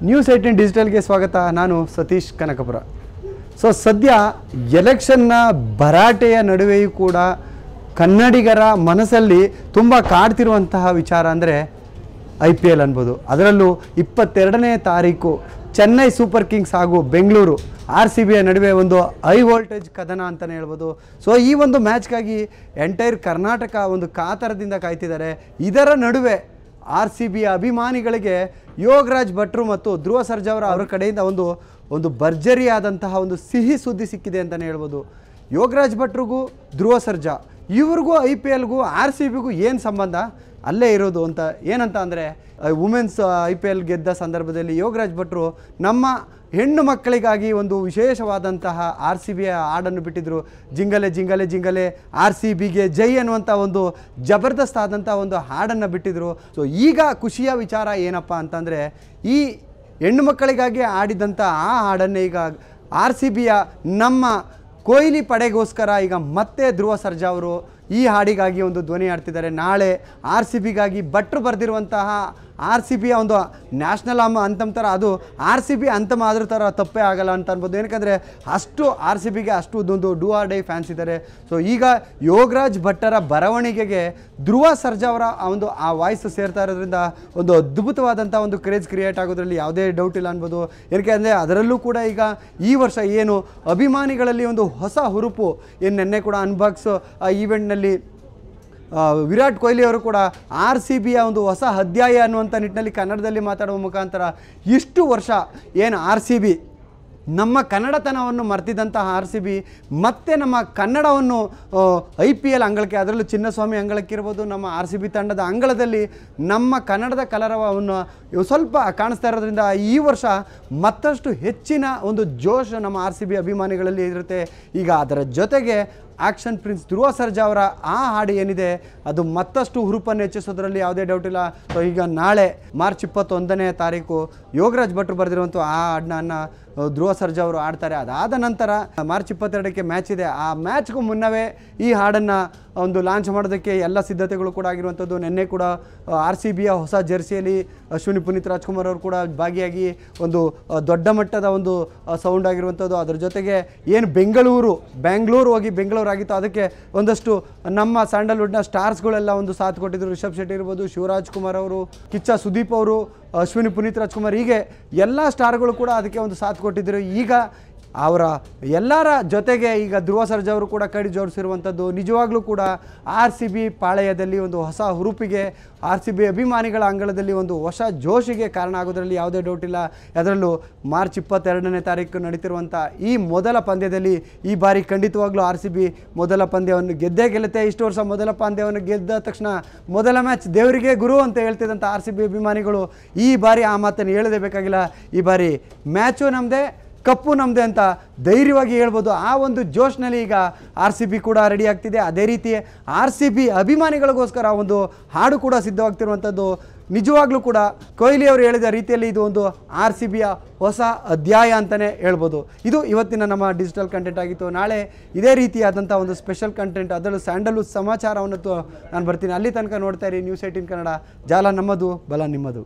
News 18 ಡಿಜಿಟಲ್ಗೆ ಸ್ವಾಗತ. ನಾನು ಸತೀಶ್ ಕನಕಪುರ. ಸದ್ಯ ಎಲೆಕ್ಷನ್ನ ಭರಾಟೆಯ ನಡುವೆಯೂ ಕೂಡ ಕನ್ನಡಿಗರ ಮನಸ್ಸಲ್ಲಿ ತುಂಬ ಕಾಡ್ತಿರುವಂತಹ ವಿಚಾರ ಅಂದರೆ IPL ಅನ್ಬೋದು. ಅದರಲ್ಲೂ 22ನೇ ತಾರೀಕು ಚೆನ್ನೈ ಸೂಪರ್ ಕಿಂಗ್ಸ್ ಹಾಗೂ ಬೆಂಗಳೂರು RCBಯ ನಡುವೆ ಒಂದು ಹೈ ವೋಲ್ಟೇಜ್ ಕದನ ಅಂತಲೇ ಹೇಳ್ಬೋದು. ಈ ಒಂದು ಮ್ಯಾಚ್ಗಾಗಿ ಎಂಟೈರ್ ಕರ್ನಾಟಕ ಒಂದು ಕಾತರದಿಂದ ಕಾಯ್ತಿದ್ದಾರೆ. ಇದರ ನಡುವೆ RCBಯ ಅಭಿಮಾನಿಗಳಿಗೆ ಯೋಗರಾಜ್ ಭಟ್ರು ಮತ್ತು ಧ್ರುವ ಸರ್ಜಾ ಅವರ ಕಡೆಯಿಂದ ಒಂದು ಭರ್ಜರಿಯಾದಂತಹ ಒಂದು ಸಿಹಿ ಸುದ್ದಿ ಸಿಕ್ಕಿದೆ ಅಂತಲೇ ಹೇಳ್ಬೋದು. ಯೋಗರಾಜ್ ಭಟ್ರಿಗೂ ಧ್ರುವ ಸರ್ಜಾ ಇವ್ರಿಗೂ IPLಗೂ RCBಗೂ ಏನು ಸಂಬಂಧ ಅಲ್ಲೇ ಇರೋದು ಅಂತ ಏನಂತ ಅಂದರೆ, ವುಮೆನ್ಸ್ IPL ಗೆದ್ದ ಸಂದರ್ಭದಲ್ಲಿ ಯೋಗರಾಜ್ ಭಟ್ರು ನಮ್ಮ ಹೆಣ್ಣು ಮಕ್ಕಳಿಗಾಗಿ ಒಂದು ವಿಶೇಷವಾದಂತಹ RCBಯ ಹಾಡನ್ನು ಬಿಟ್ಟಿದ್ದರು. ಜಿಂಗಲೆ ಜಿಂಗಲೆ ಜಿಂಗಲೆ RCBಗೆ ಜೈ ಅನ್ನುವಂಥ ಒಂದು ಜಬರ್ದಸ್ತ್ ಆದಂಥ ಒಂದು ಹಾಡನ್ನು ಬಿಟ್ಟಿದ್ದರು. ಈಗ ಖುಷಿಯ ವಿಚಾರ ಏನಪ್ಪ ಅಂತಂದರೆ, ಈ ಹೆಣ್ಣು ಮಕ್ಕಳಿಗಾಗಿ ಆಡಿದಂಥ ಆ ಹಾಡನ್ನೇ ಈಗ RCBಯ ನಮ್ಮ ಕೊಹ್ಲಿ ಪಡೆಗೋಸ್ಕರ ಈಗ ಮತ್ತೆ ಧ್ರುವ ಸರ್ಜಾ ಅವರು ಈ ಹಾಡಿಗಾಗಿ ಒಂದು ಧ್ವನಿ ಆಡ್ತಿದ್ದಾರೆ. ನಾಳೆ RCBಗಾಗಿ ಭಟ್ರು ಬರೆದಿರುವಂತಹ RCBಯ ಒಂದು ನ್ಯಾಷನಲ್ ಅಂತಮ್ ಥರ ಅದು RCB ಅಂತಮ್ ಆದ್ರ ಥರ ತಪ್ಪೇ ಆಗಲ್ಲ ಅಂತ ಅನ್ಬೋದು. ಏನಕ್ಕೆ ಅಷ್ಟು RCBಗೆ ಅಷ್ಟು ಒಂದು ಡೂ ಆರ್ ಡೈ ಫ್ಯಾನ್ಸ್ ಇದ್ದಾರೆ. ಈಗ ಯೋಗರಾಜ್ ಭಟ್ಟರ ಬರವಣಿಗೆಗೆ ಧ್ರುವ ಸರ್ಜಾ ಅವರ ಆ ವಾಯ್ಸ್ ಸೇರ್ತಾ ಇರೋದ್ರಿಂದ ಒಂದು ಅದ್ಭುತವಾದಂಥ ಒಂದು ಕ್ರೇಜ್ ಕ್ರಿಯೇಟ್ ಆಗೋದ್ರಲ್ಲಿ ಯಾವುದೇ ಡೌಟ್ ಇಲ್ಲ ಅನ್ಬೋದು. ಏನಕ್ಕೆ ಅಂದರೆ ಅದರಲ್ಲೂ ಕೂಡ ಈಗ ಈ ವರ್ಷ ಏನು ಅಭಿಮಾನಿಗಳಲ್ಲಿ ಒಂದು ಹೊಸ ಹುರುಪು ಏನು ನೆನ್ನೆ ಕೂಡ ಅನ್ಬಾಕ್ಸ್ ಈವೆಂಟ್ನಲ್ಲಿ ವಿರಾಟ್ ಕೊಹ್ಲಿ ಅವರು ಕೂಡ RCBಯ ಒಂದು ಹೊಸ ಅಧ್ಯಾಯ ಅನ್ನುವಂಥ ನಿಟ್ಟಿನಲ್ಲಿ ಕನ್ನಡದಲ್ಲಿ ಮಾತಾಡುವ ಮುಖಾಂತರ ಇಷ್ಟು ವರ್ಷ ಏನು RCB ನಮ್ಮ ಕನ್ನಡತನವನ್ನು ಮರ್ತಿದ್ದಂತಹ RCB ಮತ್ತೆ ನಮ್ಮ ಕನ್ನಡವನ್ನು IPL ಅಂಗಳಕ್ಕೆ, ಅದರಲ್ಲೂ ಚಿನ್ನಸ್ವಾಮಿ ಅಂಗಳಕ್ಕಿರ್ಬೋದು, ನಮ್ಮ RCB ತಂಡದ ಅಂಗಳದಲ್ಲಿ ನಮ್ಮ ಕನ್ನಡದ ಕಲರವವನ್ನು ಸ್ವಲ್ಪ ಕಾಣಿಸ್ತಾ ಇರೋದ್ರಿಂದ ಈ ವರ್ಷ ಮತ್ತಷ್ಟು ಹೆಚ್ಚಿನ ಒಂದು ಜೋಶ್ ನಮ್ಮ RCB ಅಭಿಮಾನಿಗಳಲ್ಲಿ ಇರುತ್ತೆ. ಈಗ ಅದರ ಜೊತೆಗೆ ಆ್ಯಕ್ಷನ್ ಪ್ರಿನ್ಸ್ ಧ್ರುವ ಸರ್ಜಾ ಅವರ ಆ ಹಾಡು ಏನಿದೆ ಅದು ಮತ್ತಷ್ಟು ಹುರುಪನ್ನು ಹೆಚ್ಚಿಸೋದ್ರಲ್ಲಿ ಯಾವುದೇ ಡೌಟ್ ಇಲ್ಲ. ಈಗ ನಾಳೆ ಮಾರ್ಚ್ 21ನೇ ತಾರೀಕು ಯೋಗರಾಜ್ ಭಟ್ರು ಬರೆದಿರುವಂಥ ಆ ಹಾಡನ್ನ ಧ್ರುವ ಸರ್ಜಾ ಅವರು ಆಡ್ತಾರೆ. ಅದಾದ ನಂತರ ಮಾರ್ಚ್ 22ಕ್ಕೆ ಮ್ಯಾಚ್ ಇದೆ. ಆ ಮ್ಯಾಚ್ಗೂ ಮುನ್ನವೇ ಈ ಹಾಡನ್ನು ಒಂದು ಲಾಂಚ್ ಮಾಡೋದಕ್ಕೆ ಎಲ್ಲ ಸಿದ್ಧತೆಗಳು ಕೂಡ ಆಗಿರುವಂಥದ್ದು. ನಿನ್ನೆ ಕೂಡ RCBಯ ಹೊಸ ಜೆರ್ಸಿಯಲ್ಲಿ ಅಶ್ವಿನಿ ಪುನೀತ್ ರಾಜ್ಕುಮಾರ್ ಅವರು ಕೂಡ ಭಾಗಿಯಾಗಿ ಒಂದು ದೊಡ್ಡ ಮಟ್ಟದ ಒಂದು ಸೌಂಡ್ ಆಗಿರುವಂಥದ್ದು. ಅದರ ಜೊತೆಗೆ ಏನು ಬೆಂಗಳೂರು ಹೋಗಿ ಬೆಂಗಳೂರು ಆಗಿತ್ತು, ಅದಕ್ಕೆ ಒಂದಷ್ಟು ನಮ್ಮ ಸ್ಯಾಂಡಲ್ವುಡ್ನ ಸ್ಟಾರ್ಸ್ಗಳೆಲ್ಲ ಒಂದು ಸಾಥ್ ಕೊಟ್ಟಿದ್ದರು. ರಿಷಬ್ ಶೆಟ್ಟಿ ಇರ್ಬೋದು, ಶಿವರಾಜ್ ಕುಮಾರ್ ಅವರು, ಕಿಚ್ಚ ಸುದೀಪ್ ಅವರು, ಅಶ್ವಿನಿ ಪುನೀತ್ ರಾಜ್ಕುಮಾರ್, ಹೀಗೆ ಎಲ್ಲ ಸ್ಟಾರ್ಗಳು ಕೂಡ ಅದಕ್ಕೆ ಒಂದು ಸಾಥ್ ಕೊಟ್ಟಿದ್ದರು. ಈಗ ಅವರ ಎಲ್ಲರ ಜೊತೆಗೆ ಈಗ ಧ್ರುವ ಸರ್ಜಾ ಅವರು ಕೂಡ ಕೈ ಜೋಡಿಸಿರುವಂಥದ್ದು ನಿಜವಾಗ್ಲೂ ಕೂಡ RCB ಪಾಳೆಯದಲ್ಲಿ ಒಂದು ಹೊಸ ಹುರುಪಿಗೆ, RCB ಅಭಿಮಾನಿಗಳ ಅಂಗಳದಲ್ಲಿ ಒಂದು ಹೊಸ ಜೋಶಿಗೆ ಕಾರಣ ಆಗೋದ್ರಲ್ಲಿ ಯಾವುದೇ ಡೌಟ್ ಇಲ್ಲ. ಅದರಲ್ಲೂ ಮಾರ್ಚ್ 22ನೇ ತಾರೀಕು ನಡೀತಿರುವಂಥ ಈ ಮೊದಲ ಪಂದ್ಯದಲ್ಲಿ ಈ ಬಾರಿ ಖಂಡಿತವಾಗ್ಲೂ RCB ಮೊದಲ ಪಂದ್ಯವನ್ನು ಗೆದ್ದೇ ಗೆಲ್ಲುತ್ತೆ. ಇಷ್ಟು ವರ್ಷ ಮೊದಲ ಪಂದ್ಯವನ್ನು ಗೆದ್ದ ತಕ್ಷಣ ಮೊದಲ ಮ್ಯಾಚ್ ದೇವರಿಗೆ ಗುರು ಅಂತ ಹೇಳ್ತಿದ್ದಂಥ RCB ಅಭಿಮಾನಿಗಳು ಈ ಬಾರಿ ಆ ಮಾತನ್ನು ಹೇಳದೇ ಬೇಕಾಗಿಲ್ಲ. ಈ ಬಾರಿ ಮ್ಯಾಚು ನಮ್ಮದೇ, ಕಪ್ಪು ನಮ್ಮದೇ ಅಂತ ಧೈರ್ಯವಾಗಿ ಹೇಳ್ಬೋದು. ಆ ಒಂದು ಜೋಶ್ನಲ್ಲಿ ಈಗ RCB ಕೂಡ ರೆಡಿ ಆಗ್ತಿದೆ. ಅದೇ ರೀತಿ RCB ಅಭಿಮಾನಿಗಳಿಗೋಸ್ಕರ ಒಂದು ಹಾಡು ಕೂಡ ಸಿದ್ಧವಾಗ್ತಿರುವಂಥದ್ದು. ನಿಜವಾಗ್ಲೂ ಕೂಡ ಕೊಹ್ಲಿ ಅವರು ಹೇಳಿದ ರೀತಿಯಲ್ಲಿ ಇದು ಒಂದು RCBಯ ಹೊಸ ಅಧ್ಯಾಯ ಅಂತಲೇ ಹೇಳ್ಬೋದು. ಇದು ಇವತ್ತಿನ ನಮ್ಮ ಡಿಜಿಟಲ್ ಕಂಟೆಂಟ್ ಆಗಿತ್ತು. ನಾಳೆ ಇದೇ ರೀತಿಯಾದಂಥ ಒಂದು ಸ್ಪೆಷಲ್ ಕಂಟೆಂಟ್, ಅದರಲ್ಲೂ ಸ್ಯಾಂಡಲ್ವುಡ್ ಸಮಾಚಾರವನ್ನು ನಾನು ಬರ್ತೀನಿ. ಅಲ್ಲಿ ತನಕ ನೋಡ್ತಾ ಇರಿ ನ್ಯೂಸ್ 18 ಕನ್ನಡ. ಜಾಲ ನಮ್ಮದು, ಬಲ ನಿಮ್ಮದು.